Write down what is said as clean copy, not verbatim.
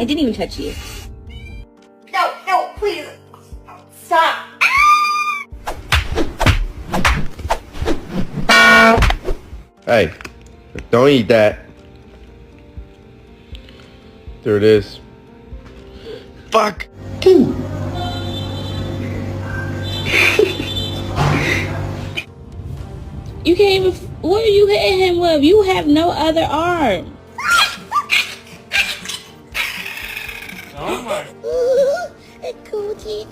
I didn't even touch you. No, please. Stop. Hey, don't eat that. There it is. Fuck. Dude. You can't even. What are you hitting him with? You have no other arm. Oh my. Coochie.